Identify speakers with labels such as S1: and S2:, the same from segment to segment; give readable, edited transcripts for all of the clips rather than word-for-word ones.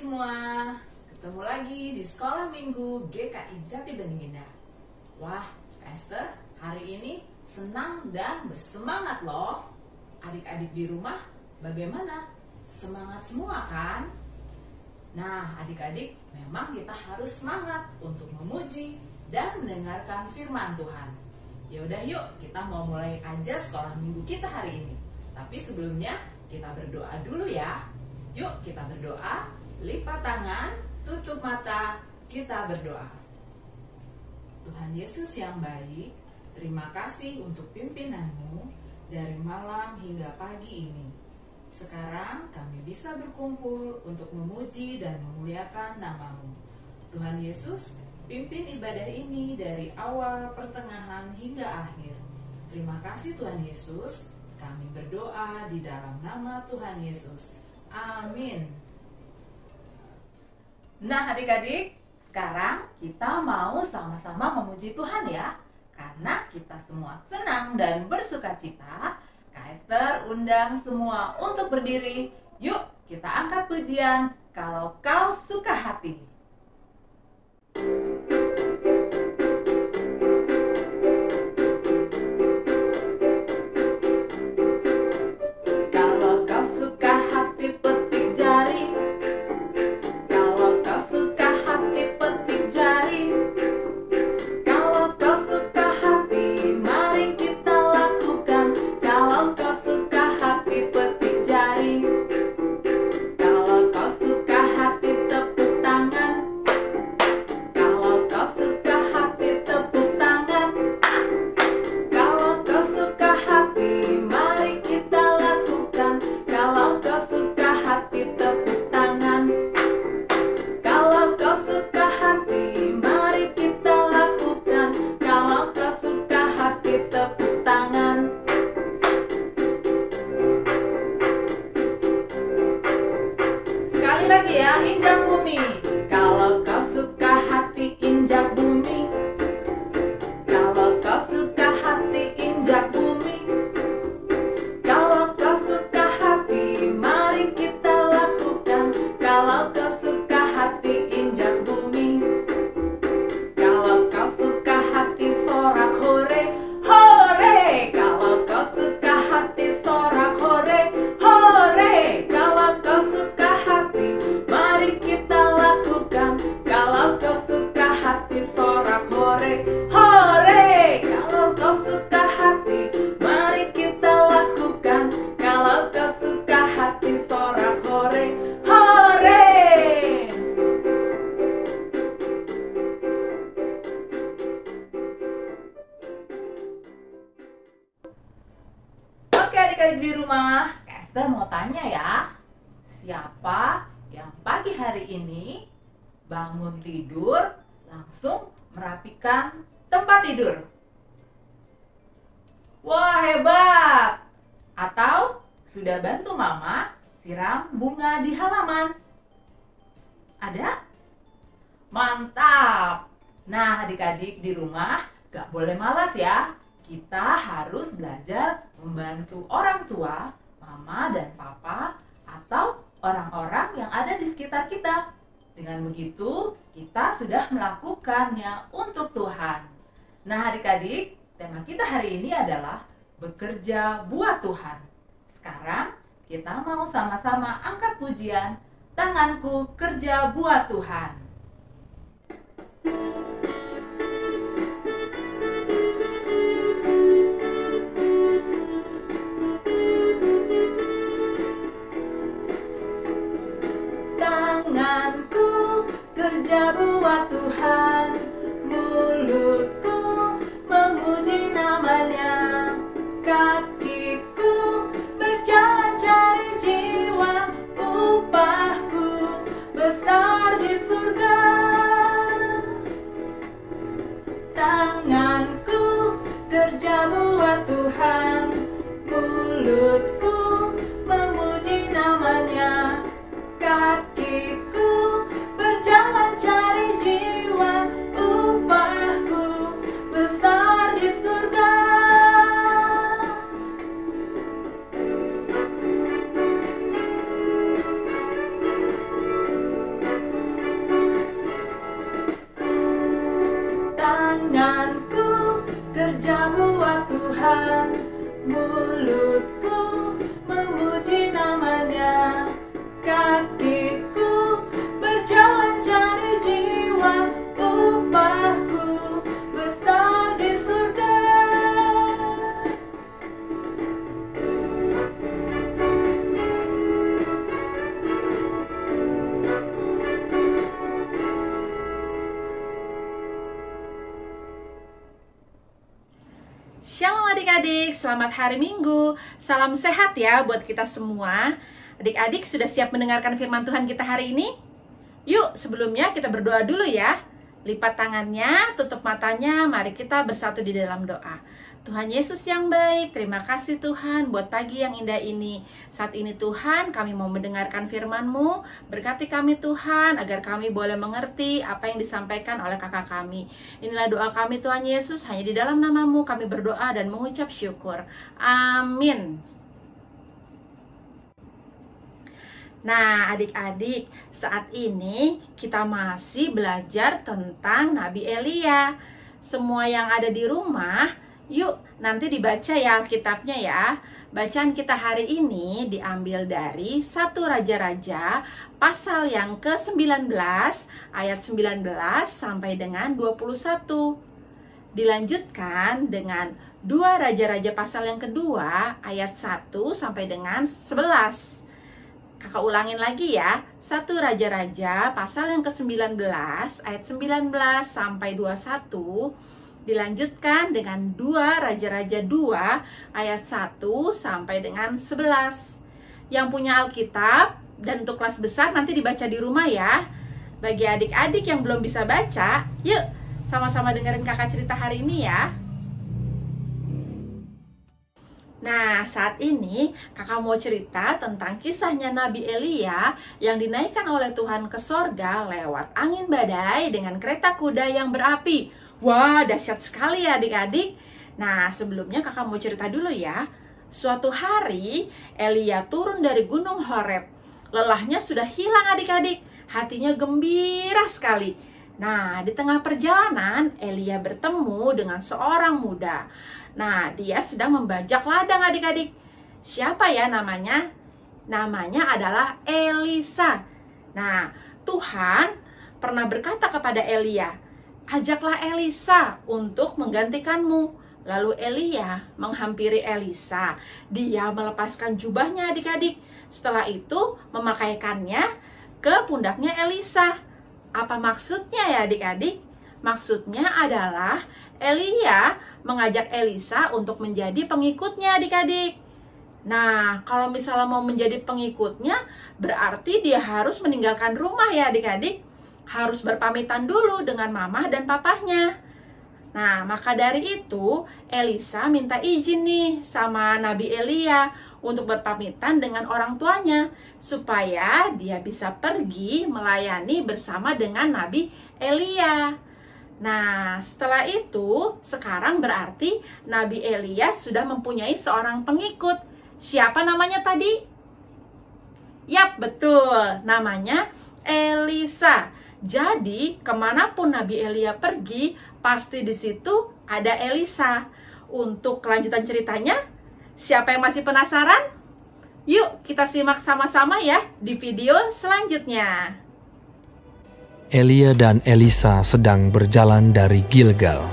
S1: semua, ketemu lagi di Sekolah Minggu GKI Jati Bening Indah. Wah, Kak Esther, hari ini senang dan bersemangat loh. Adik-adik di rumah bagaimana? Semangat semua kan? Nah, adik-adik, memang kita harus semangat untuk memuji dan mendengarkan firman Tuhan. Yaudah yuk, kita mau mulai aja sekolah minggu kita hari ini. Tapi sebelumnya, kita berdoa dulu ya. Yuk kita berdoa, lipat tangan, tutup mata, kita berdoa. Tuhan Yesus yang baik, terima kasih untuk pimpinanmu dari malam hingga pagi ini. Sekarang kami bisa berkumpul untuk memuji dan memuliakan nama-Mu. Tuhan Yesus, pimpin ibadah ini dari awal, pertengahan, hingga akhir. Terima kasih Tuhan Yesus, kami berdoa di dalam nama Tuhan Yesus. Amin. Nah adik-adik, sekarang kita mau sama-sama memuji Tuhan ya. Karena kita semua senang dan bersuka cita, Kak Esther undang semua untuk berdiri. Yuk kita angkat pujian, kalau kau suka hati. Lagi ya, injak bumi. Kalau kau suka hati, injak bumi. Kalau kau suka hati, injak bumi. Kalau kau suka hati, mari kita lakukan. Kalau kau suka hati, injak bumi. Kalau kau suka hati, sorak hore, hore. Kalau kau suka hati, sorak hore, hore. Kalau kau suka hati, mari kita lakukan. Kalau kau suka hati, sorak hore, hore. Kalau kau suka hati, mari kita lakukan. Kalau kau suka hati, sorak hore, hore. Oke adik-adik di rumah, Kak Esther mau tanya ya. Siapa yang pagi hari ini bangun tidur langsung merapikan tempat tidur? Wah hebat! Atau sudah bantu mama siram bunga di halaman? Ada? Mantap! Nah adik-adik di rumah gak boleh malas ya. Kita harus belajar membantu orang tua, mama dan papa, atau orang-orang yang ada di sekitar kita. Dengan begitu, kita sudah melakukannya untuk Tuhan. Nah adik-adik, tema kita hari ini adalah bekerja buat Tuhan. Sekarang, kita mau sama-sama angkat pujian, tanganku kerja buat Tuhan. Tanganku kerja buat Tuhan, mulutku memuji namanya, kakiku berjalan cari jiwa, upahku besar di surga. Tanganku kerja buat Tuhan, mulutku memuji namanya, kakiku berjalan cari jiwa, upahku
S2: adik-adik, selamat hari Minggu. Salam sehat ya buat kita semua. Adik-adik sudah siap mendengarkan firman Tuhan kita hari ini? Yuk, sebelumnya kita berdoa dulu ya. Lipat tangannya, tutup matanya, mari kita bersatu di dalam doa. Tuhan Yesus yang baik, terima kasih Tuhan buat pagi yang indah ini. Saat ini Tuhan, kami mau mendengarkan firman-Mu. Berkati kami Tuhan, agar kami boleh mengerti apa yang disampaikan oleh kakak kami. Inilah doa kami Tuhan Yesus, hanya di dalam nama-Mu kami berdoa dan mengucap syukur. Amin. Nah, adik-adik, saat ini kita masih belajar tentang Nabi Elia. Semua yang ada di rumah, yuk nanti dibaca ya Alkitabnya ya. Bacaan kita hari ini diambil dari 1 Raja-Raja pasal yang ke-19 ayat 19 sampai dengan 21. Dilanjutkan dengan 2 Raja-Raja pasal yang kedua ayat 1 sampai dengan 11. Kakak ulangin lagi ya. 1 Raja-Raja pasal yang ke-19 ayat 19 sampai 21. Dilanjutkan dengan 2 Raja-Raja 2 ayat 1 sampai dengan 11. Yang punya Alkitab dan untuk kelas besar nanti dibaca di rumah ya. Bagi adik-adik yang belum bisa baca, yuk sama-sama dengerin kakak cerita hari ini ya. Nah, saat ini kakak mau cerita tentang kisahnya Nabi Elia yang dinaikkan oleh Tuhan ke sorga lewat angin badai dengan kereta kuda yang berapi. Wah, dahsyat sekali ya adik-adik. Nah, sebelumnya kakak mau cerita dulu ya. Suatu hari, Elia turun dari gunung Horeb. Lelahnya sudah hilang adik-adik. Hatinya gembira sekali. Nah, di tengah perjalanan, Elia bertemu dengan seorang muda. Nah, dia sedang membajak ladang adik-adik. Siapa ya namanya? Namanya adalah Elisa. Nah, Tuhan pernah berkata kepada Elia, ajaklah Elisa untuk menggantikanmu. Lalu Elia menghampiri Elisa. Dia melepaskan jubahnya adik-adik. Setelah itu memakaikannya ke pundaknya Elisa. Apa maksudnya ya adik-adik? Maksudnya adalah Elia mengajak Elisa untuk menjadi pengikutnya adik-adik. Nah, kalau misalnya mau menjadi pengikutnya, berarti dia harus meninggalkan rumah ya adik-adik. Harus berpamitan dulu dengan mama dan papahnya. Nah, maka dari itu Elisa minta izin nih sama Nabi Elia untuk berpamitan dengan orang tuanya supaya dia bisa pergi melayani bersama dengan Nabi Elia. Nah, setelah itu sekarang berarti Nabi Elia sudah mempunyai seorang pengikut. Siapa namanya tadi? Yap, betul. Namanya Elisa. Jadi, kemanapun Nabi Elia pergi, pasti di situ ada Elisa. Untuk kelanjutan ceritanya, siapa yang masih penasaran? Yuk, kita simak sama-sama ya di video selanjutnya.
S3: Elia dan Elisa sedang berjalan dari Gilgal.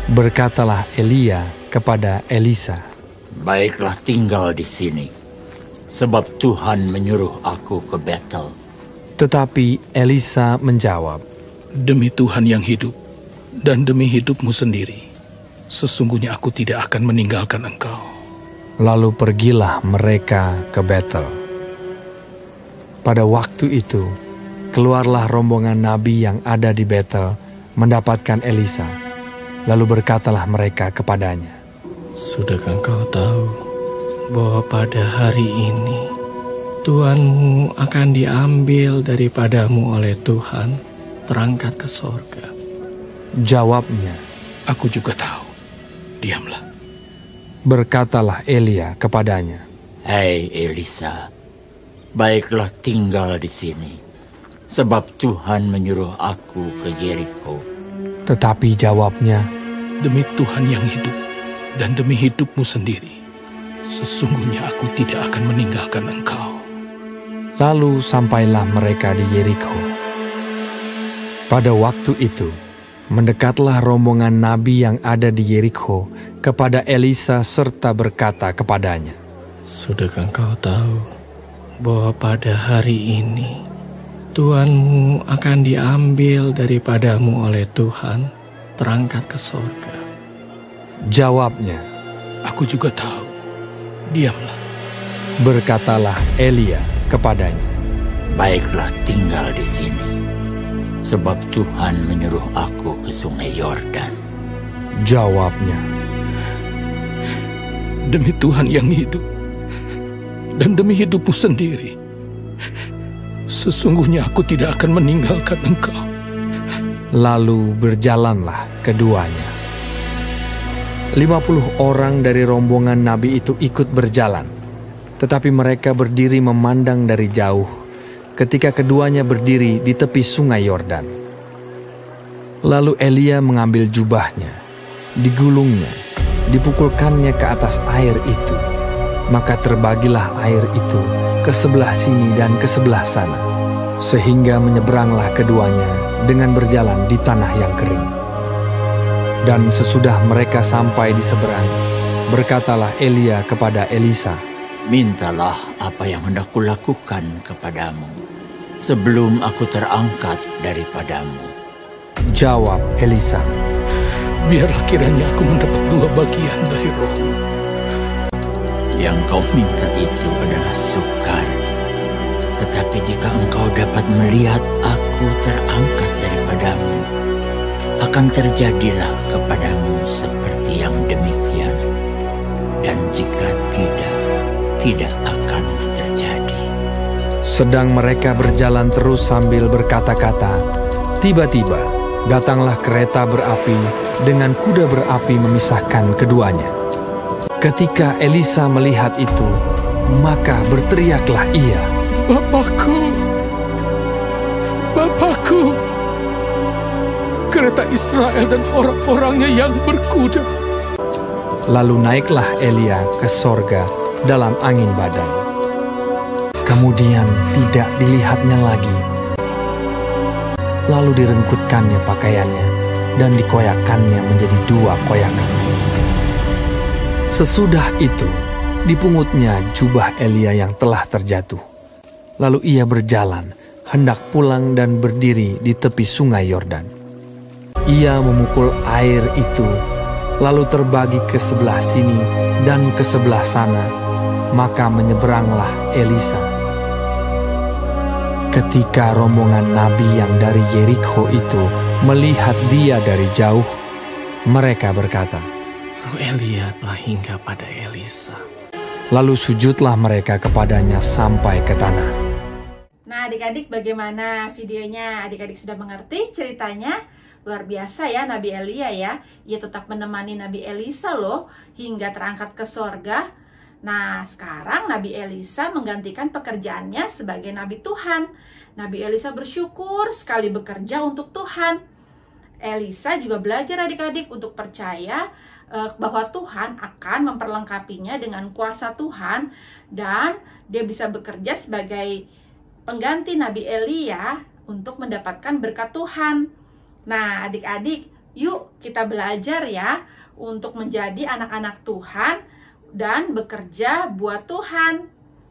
S3: Berkatalah Elia kepada Elisa,
S4: baiklah tinggal di sini, sebab Tuhan menyuruh aku ke Betel.
S3: Tetapi Elisa menjawab,
S5: demi Tuhan yang hidup dan demi hidupmu sendiri, sesungguhnya aku tidak akan meninggalkan engkau.
S3: Lalu pergilah mereka ke Betel. Pada waktu itu, keluarlah rombongan nabi yang ada di Betel mendapatkan Elisa. Lalu berkatalah mereka kepadanya,
S6: sudahkah engkau tahu bahwa pada hari ini Tuhanmu akan diambil daripadamu oleh Tuhan, terangkat ke sorga?
S3: Jawabnya,
S5: aku juga tahu. Diamlah.
S3: Berkatalah Elia kepadanya,
S4: hei Elisa, baiklah tinggal di sini, sebab Tuhan menyuruh aku ke Yeriko.
S3: Tetapi jawabnya,
S5: demi Tuhan yang hidup dan demi hidupmu sendiri, sesungguhnya aku tidak akan meninggalkan engkau.
S3: Lalu sampailah mereka di Yeriko. Pada waktu itu, mendekatlah rombongan nabi yang ada di Yeriko kepada Elisa serta berkata kepadanya,
S6: sudahkah engkau tahu bahwa pada hari ini Tuhanmu akan diambil daripadamu oleh Tuhan, terangkat ke sorga?
S3: Jawabnya,
S5: Aku juga tahu. Diamlah.
S3: berkatalah Elia kepadanya,
S4: Baiklah tinggal di sini, sebab Tuhan menyuruh aku ke sungai Yordan.
S3: Jawabnya,
S5: Demi Tuhan yang hidup, dan demi hidupmu sendiri, sesungguhnya aku tidak akan meninggalkan engkau.
S3: lalu berjalanlah keduanya. 50 orang dari rombongan nabi itu ikut berjalan, tetapi mereka berdiri memandang dari jauh ketika keduanya berdiri di tepi sungai Yordan. Lalu Elia mengambil jubahnya, digulungnya, dipukulkannya ke atas air itu. Maka terbagilah air itu ke sebelah sini dan ke sebelah sana, sehingga menyeberanglah keduanya dengan berjalan di tanah yang kering. Dan sesudah mereka sampai di seberang, berkatalah Elia kepada Elisa,
S4: Mintalah apa yang hendak kulakukan kepadamu, sebelum aku terangkat daripadamu.
S3: Jawab Elisa,
S5: Biarlah kiranya aku mendapat 2 bagian dari rohmu.
S4: Yang kau minta itu adalah sukar. Tetapi jika engkau dapat melihat aku terangkat daripadamu, akan terjadilah kepadamu seperti yang demikian. Dan jika tidak akan terjadi.
S3: Sedang mereka berjalan terus sambil berkata-kata, tiba-tiba datanglah kereta berapi dengan kuda berapi memisahkan keduanya. Ketika Elisa melihat itu, maka berteriaklah ia,
S5: Bapakku! Bapakku! Kereta Israel dan orang-orangnya yang berkuda.
S3: Lalu naiklah Elia ke sorga dalam angin badai. Kemudian tidak dilihatnya lagi. Lalu direngkutkannya pakaiannya dan dikoyakannya menjadi 2 koyakan. Sesudah itu, dipungutnya jubah Elia yang telah terjatuh. Lalu ia berjalan, hendak pulang dan berdiri di tepi sungai Yordan. Ia memukul air itu, lalu terbagi ke sebelah sini dan ke sebelah sana, maka menyeberanglah Elisa. Ketika rombongan nabi yang dari Yerikho itu melihat dia dari jauh, mereka berkata,
S6: Roh Elia telah hingga pada Elisa.
S3: lalu sujudlah mereka kepadanya sampai ke tanah.
S2: Nah adik-adik, bagaimana videonya? Adik-adik sudah mengerti ceritanya? Luar biasa ya Nabi Elia ya. Ia tetap menemani Nabi Elisa loh hingga terangkat ke sorga. Nah sekarang Nabi Elisa menggantikan pekerjaannya sebagai Nabi Tuhan. Nabi Elisa bersyukur sekali bekerja untuk Tuhan. Elisa juga belajar adik-adik untuk percaya bahwa Tuhan akan memperlengkapinya dengan kuasa Tuhan. Dan dia bisa bekerja sebagai pengganti Nabi Elia untuk mendapatkan berkat Tuhan. Nah adik-adik, yuk kita belajar ya untuk menjadi anak-anak Tuhan dan bekerja buat Tuhan.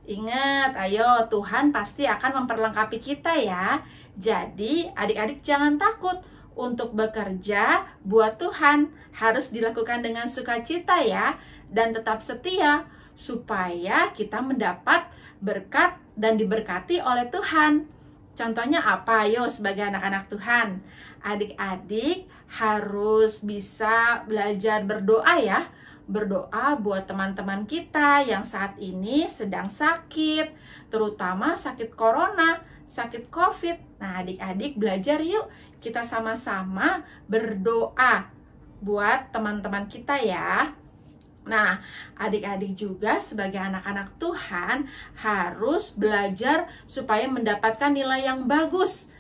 S2: Ingat, ayo Tuhan pasti akan memperlengkapi kita ya. Jadi adik-adik jangan takut untuk bekerja buat Tuhan. Harus dilakukan dengan sukacita ya. Dan tetap setia supaya kita mendapat berkat dan diberkati oleh Tuhan. Contohnya apa? Ayo sebagai anak-anak Tuhan, adik-adik harus bisa belajar berdoa ya. Berdoa buat teman-teman kita yang saat ini sedang sakit, terutama sakit corona, sakit COVID. Nah adik-adik belajar yuk, kita sama-sama berdoa buat teman-teman kita ya. Nah, adik-adik juga sebagai anak-anak Tuhan harus belajar supaya mendapatkan nilai yang bagus.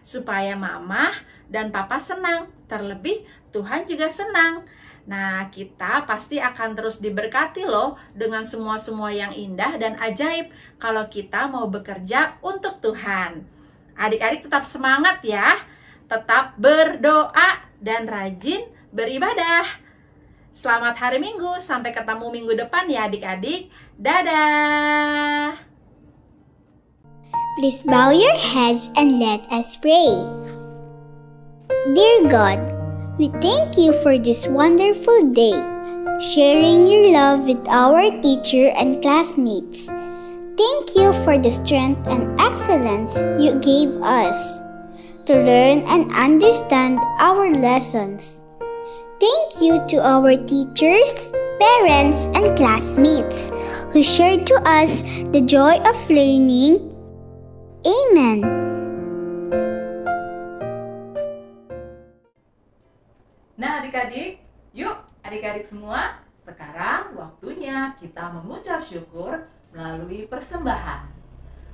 S2: Supaya mama dan papa senang, terlebih Tuhan juga senang. Nah, kita pasti akan terus diberkati loh dengan semua-semua yang indah dan ajaib kalau kita mau bekerja untuk Tuhan. Adik-adik tetap semangat ya, tetap berdoa dan rajin beribadah. Selamat hari Minggu, sampai ketemu minggu depan ya adik-adik. Dadah!
S7: Please bow your heads and let us pray. Dear God, We thank you for this wonderful day, sharing your love with our teacher and classmates. Thank you for the strength and excellence you gave us to learn and understand our lessons. Thank you to our teachers, parents, and classmates who shared to us the joy of learning. Amen.
S1: Nah adik-adik, yuk adik-adik semua, sekarang waktunya kita mengucap syukur melalui persembahan.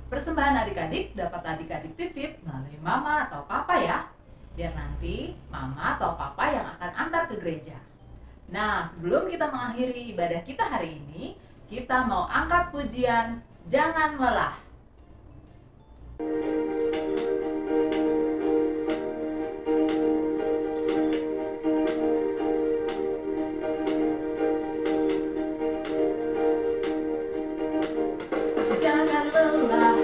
S1: Persembahan adik-adik dapat adik-adik titip melalui mama atau papa ya, biar nanti mama atau papa yang akan antar ke gereja. Nah, sebelum kita mengakhiri ibadah kita hari ini, kita mau angkat pujian Jangan Lelah. Jangan lelah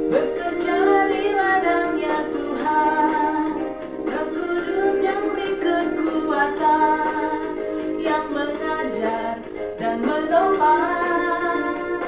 S1: bekerja di ladangnya Tuhan, Roh Kudus yang beri kekuatan, yang mengajar dan menopang.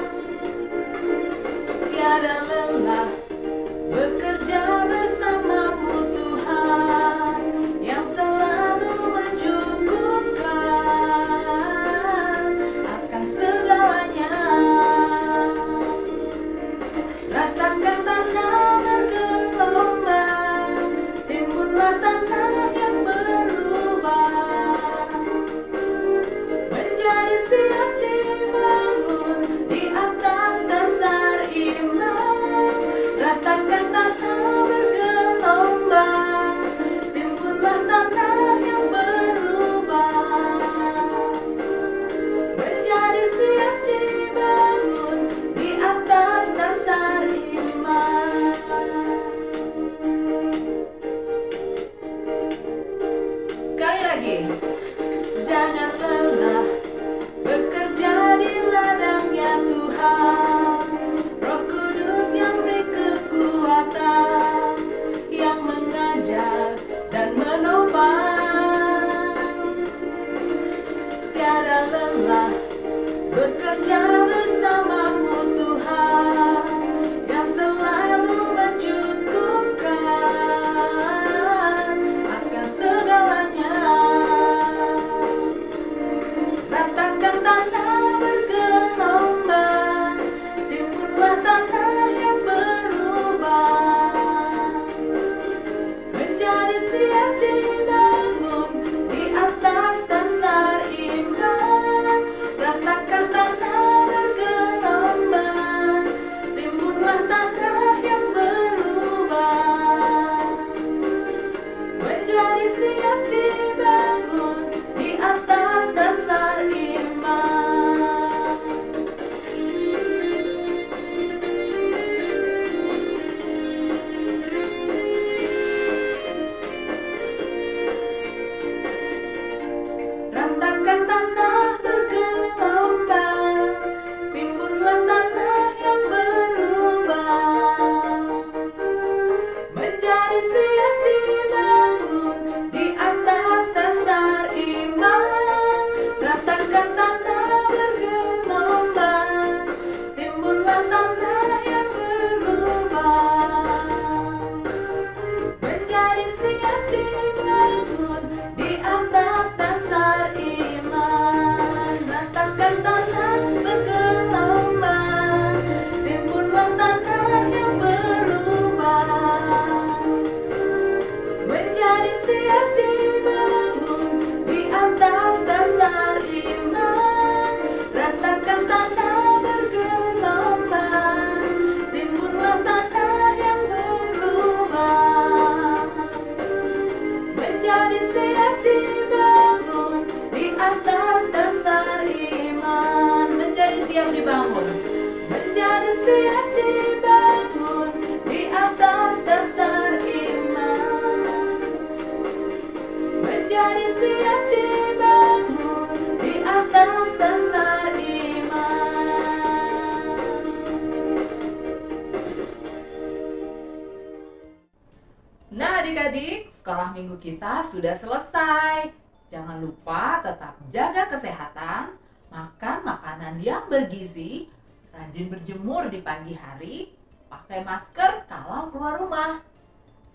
S1: Nah adik-adik, sekolah minggu kita sudah selesai. Jangan lupa tetap jaga kesehatan, makan makanan yang bergizi, rajin berjemur di pagi hari, pakai masker kalau keluar rumah.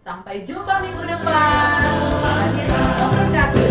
S1: Sampai jumpa minggu depan. Tuhan Yesus memberkati.